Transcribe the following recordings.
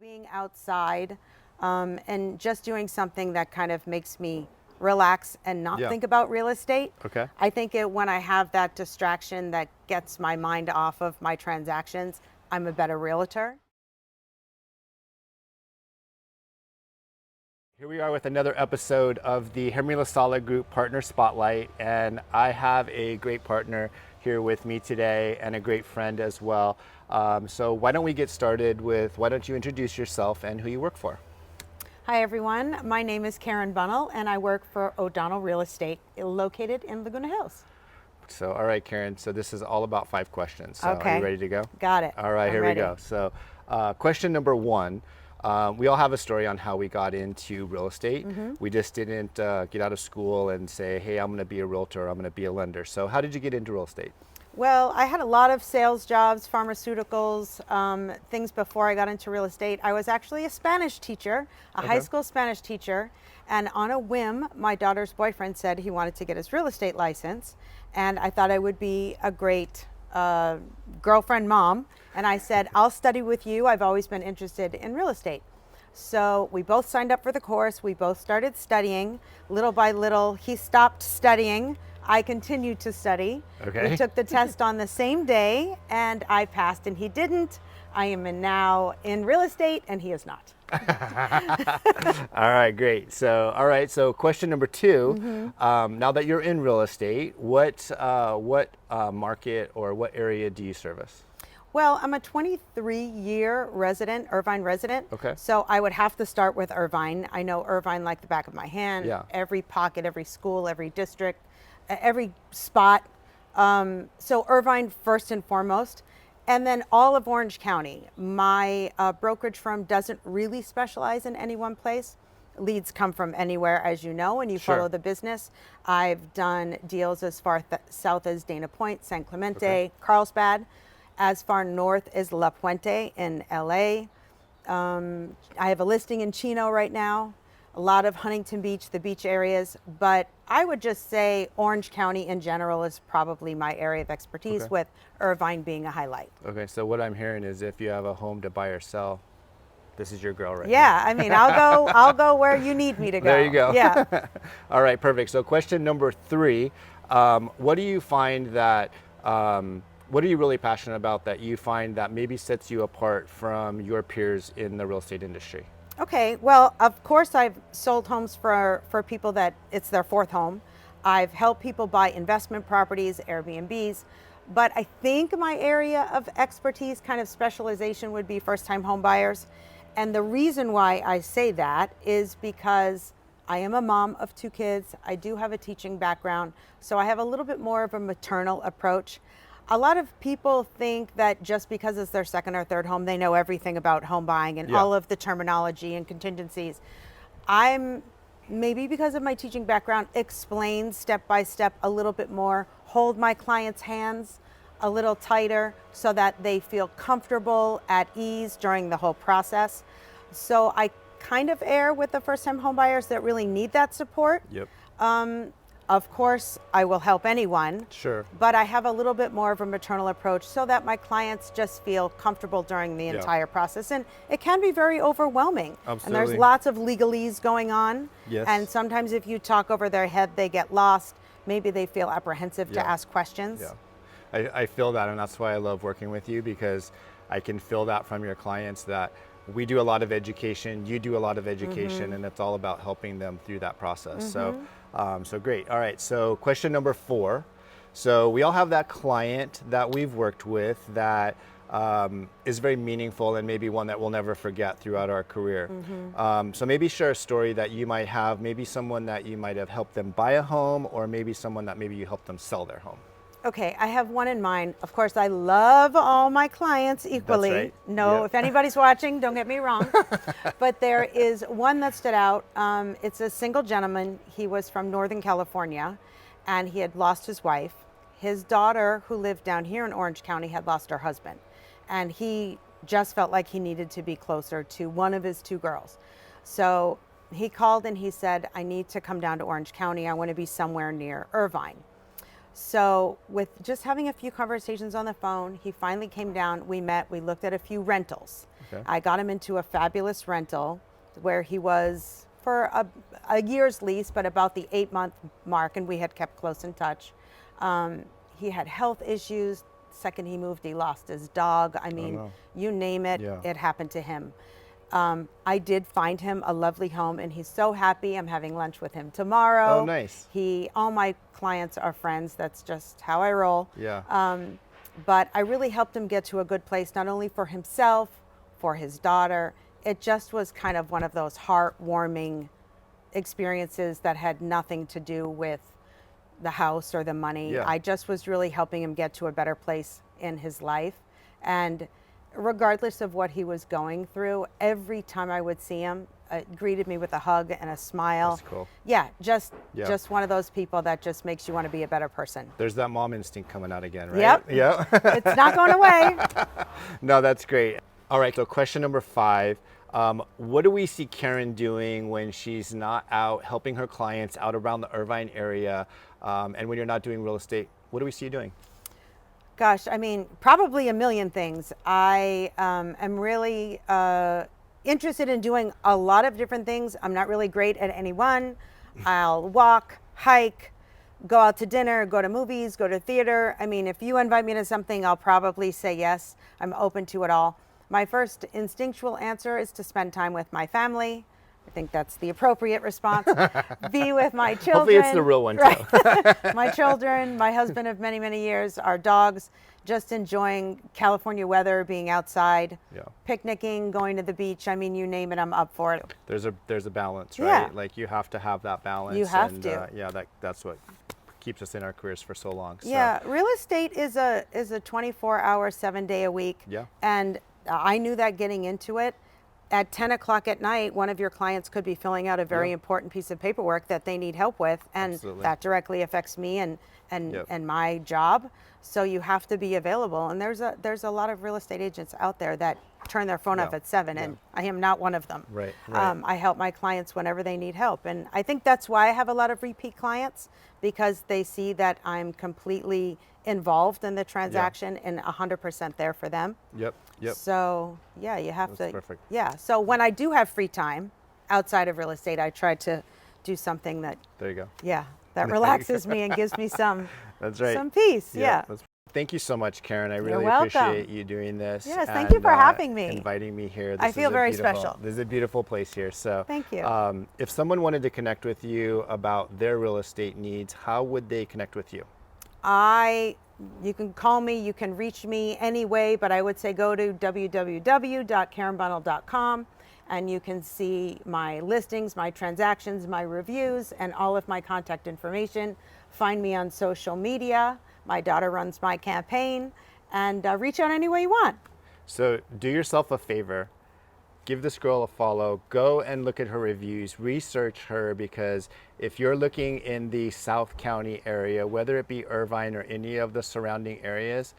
Being outside and just doing something that kind of makes me relax and not Yeah. think about real estate. Okay. I think when I have that distraction that gets my mind off of my transactions, I'm a better realtor. Here we are with another episode of the Hemry-LaSalla Group Partner Spotlight, and I have a great partner here with me today and a great friend as well. So why don't we get started with, why don't you introduce yourself and who you work for? Hi everyone, my name is Karen Bunnell and I work for O'Donnell Real Estate located in Laguna Hills. So, all right, Karen, so this is all about 5 questions. So are Okay. you ready to go? Got it. All right, I'm here ready. we go. So question number 1, we all have a story on how we got into real estate. We just didn't get out of school and say, hey, I'm gonna be a realtor, I'm gonna be a lender. So how did you get into real estate? Well, I had a lot of sales jobs, pharmaceuticals, things before I got into real estate. I was actually a Spanish teacher, a high school Spanish teacher, and on a whim, my daughter's boyfriend said he wanted to get his real estate license, and I thought I would be a great girlfriend mom, and I said, I'll study with you. I've always been interested in real estate. So we both signed up for the course. We both started studying. Little by little, he stopped studying. I continued to study. Okay. We took the test on the same day and I passed and he didn't. I am now in real estate and he is not. All right, great. So, all right, so question number 2, now that you're in real estate, what market or what area do you service? Well, I'm a 23-year resident, Irvine resident. Okay. So I would have to start with Irvine. I know Irvine like the back of my hand. Yeah. Every pocket, every school, every district, every spot. So Irvine first and foremost. And then all of Orange County. My brokerage firm doesn't really specialize in any one place. Leads come from anywhere, as you know, and you Sure. follow the business. I've done deals as far south as Dana Point, San Clemente, Carlsbad, as far north as La Puente in LA. I have a listing in Chino right now, a lot of Huntington Beach, the beach areas, but I would just say Orange County in general is probably my area of expertise, Okay. with Irvine being a highlight. Okay, so what I'm hearing is if you have a home to buy or sell, this is your girl right Yeah, I mean, I'll go where you need me to go. There you go. Yeah. All right, perfect. So question number 3, what do you find that, what are you really passionate about that you find that maybe sets you apart from your peers in the real estate industry? Okay, well, of course I've sold homes for people that it's their 4th home. I've helped people buy investment properties, Airbnbs, but I think my area of expertise, kind of specialization, would be first-time home buyers. And the reason why I say that is because I am a mom of 2 kids. I do have a teaching background, so I have a little bit more of a maternal approach. A lot of people think that just because it's their 2nd or 3rd home, they know everything about home buying and Yeah. all of the terminology and contingencies. I'm, maybe because of my teaching background, explain step by step a little bit more, hold my clients' hands a little tighter so that they feel comfortable, at ease during the whole process. So I kind of err with the first-time home buyers that really need that support. Yep. Of course, I will help anyone. Sure. But I have a little bit more of a maternal approach so that my clients just feel comfortable during the entire process. And it can be very overwhelming. Absolutely. And there's lots of legalese going on. Yes. And sometimes if you talk over their head, they get lost. Maybe they feel apprehensive to Yeah. ask questions. Yeah. I feel that, and that's why I love working with you, because I can feel that from your clients that we do a lot of education, you do a lot of education, and it's all about helping them through that process. So great. All right, so question number 4. So we all have that client that we've worked with that is very meaningful and maybe one that we'll never forget throughout our career. So maybe share a story that you might have, maybe someone that you might have helped them buy a home, or maybe someone that maybe you helped them sell their home. Okay, I have one in mind. Of course, I love all my clients equally. That's right. No, Yep. if anybody's watching, don't get me wrong. But there is one that stood out. It's a single gentleman. He was from Northern California, and he had lost his wife. His daughter, who lived down here in Orange County, had lost her husband. And he just felt like he needed to be closer to one of his 2 girls. So he called and he said, I need to come down to Orange County. I want to be somewhere near Irvine. So with just having a few conversations on the phone, he finally came down, we met, we looked at a few rentals. Okay. I got him into a fabulous rental where he was for a year's lease, but about the 8-month mark, and we had kept close in touch. He had health issues. Second he moved, he lost his dog. I mean, no. you name it, Yeah. it happened to him. I did find him a lovely home, and he's so happy. I'm having lunch with him tomorrow. Oh, nice. All my clients are friends. That's just how I roll. Yeah. But I really helped him get to a good place, not only for himself, for his daughter. It just was kind of one of those heartwarming experiences that had nothing to do with the house or the money. Yeah. I just was really helping him get to a better place in his life. And regardless of what he was going through, every time I would see him, greeted me with a hug and a smile. That's cool. Yeah, just one of those people that just makes you want to be a better person. There's that mom instinct coming out again, right? Yep. Yep. It's not going away. No, that's great. All right, so question number 5. What do we see Karen doing when she's not out helping her clients out around the Irvine area, and when you're not doing real estate? What do we see you doing? Gosh, I mean, probably a million things. I am really interested in doing a lot of different things. I'm not really great at any one. I'll walk, hike, go out to dinner, go to movies, go to theater. I mean, if you invite me to something, I'll probably say yes. I'm open to it all. My first instinctual answer is to spend time with my family. I think that's the appropriate response. Be with my children. Hopefully it's the real one, right? too. My children, my husband of many, many years, our dogs, just enjoying California weather, being outside, Yeah. picnicking, going to the beach. I mean, you name it, I'm up for it. There's a balance, right? Yeah. Like you have to have that balance. You have and, to. Yeah, that's what keeps us in our careers for so long. So. Yeah, real estate is a 24-hour, 7-day a week. Yeah. And I knew that getting into it. At 10 o'clock at night, one of your clients could be filling out a very important piece of paperwork that they need help with, and Absolutely. that directly affects me and Yep. and my job. So you have to be available. And there's a lot of real estate agents out there that turn their phone off Yeah. at 7, and I am not one of them. Right, right. I help my clients whenever they need help, and I think that's why I have a lot of repeat clients, because they see that I'm completely involved in the transaction and 100% there for them. Yep. So yeah, you have That's to. perfect. Yeah. So when I do have free time outside of real estate, I try to do something that, There you go. that relaxes me and gives me some That's right. some peace. Yeah. Thank you so much, Karen. I You're really welcome. appreciate you doing this. Yes, thank you for having me. Inviting me here. I feel very beautiful- special. This is a beautiful place here. So Thank you. If someone wanted to connect with you about their real estate needs, how would they connect with you? You can call me, you can reach me anyway, but I would say go to www.karenbunnell.com and you can see my listings, my transactions, my reviews, and all of my contact information. Find me on social media. My daughter runs my campaign, and reach out any way you want. So do yourself a favor. Give this girl a follow. Go and look at her reviews. Research her, because if you're looking in the South County area, whether it be Irvine or any of the surrounding areas,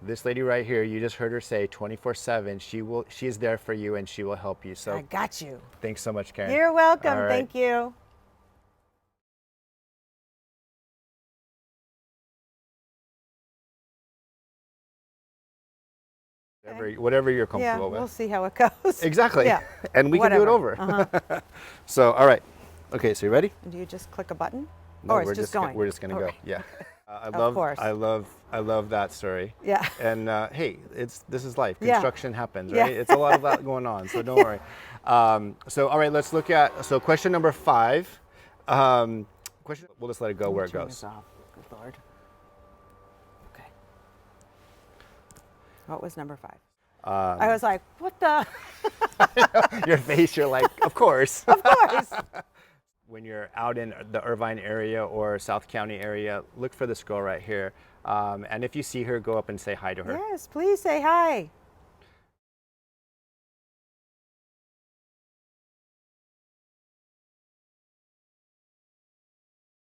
this lady right here, you just heard her say 24/7. She is there for you, and she will help you. So I got you. thanks so much, Karen. You're welcome. All right. Thank you. Whatever you're Yeah, comfortable we'll with. see how it goes. Exactly. Yeah. And we can do it Whatever. over. So, all right. Okay, so you ready? Do you just click a button? No, or it's we're just going? We're just gonna go. Okay. Yeah. Of course. I love that story. Yeah. And hey, this is life. Yeah. Construction happens, Yeah. right? It's a lot of that going on, so don't worry. So all right, let's look at question number 5. We'll just let it go where it Turn goes. this off. Good Lord. Okay. What was number 5? I was like, what the? Your face, you're like, of course. Of course. When you're out in the Irvine area or South County area, look for this girl right here. And if you see her, go up and say hi to her. Yes, please say hi.